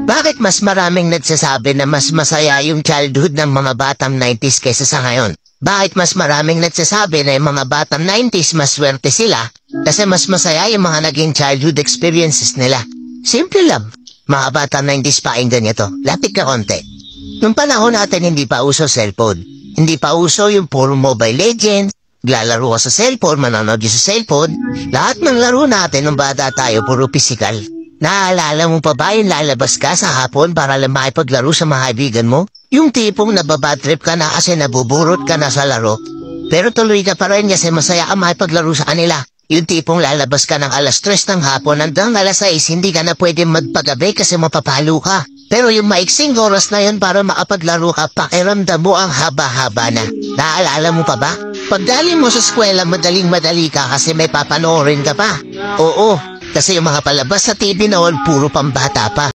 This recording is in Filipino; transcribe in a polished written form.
Bakit mas maraming nagsasabi na mas masaya yung childhood ng mga batang 90s kaysa sa ngayon? Bakit mas maraming nagsasabi na yung mga batang 90s mas swerte sila kasi mas masaya yung mga naging childhood experiences nila? Simple lang. Mga batang 90s pakinggan nyo to. Lapit ka konti. Nung panahon natin hindi pa uso cellphone. Hindi pa uso yung puro Mobile Legends. Lalaro ka sa cellphone, manonood sa cellphone. Lahat ng laro natin nung bata tayo puro physical. Naaalala mo pa ba yung lalabas ka sa hapon para lang makipaglaro sa mga kaibigan mo? Yung tipong nababadtrip ka na kasi nabuburot ka na sa laro. Pero tuloy ka pa rin kasi masaya ka makipaglaro sa kanila. Yung tipong lalabas ka ng alas 3 ng hapon hanggang alas 6 hindi ka na pwede magpagabi kasi mapapalo ka. Pero yung maiksing oras na yun para makapaglaro ka, pakiramdam mo ang haba-haba na. Naaalala mo pa ba? Pagdali mo sa eskwela, madaling-madali ka kasi may papanoorin ka pa. Oo, kasi yung mga palabas sa TV noon, puro pambata pa.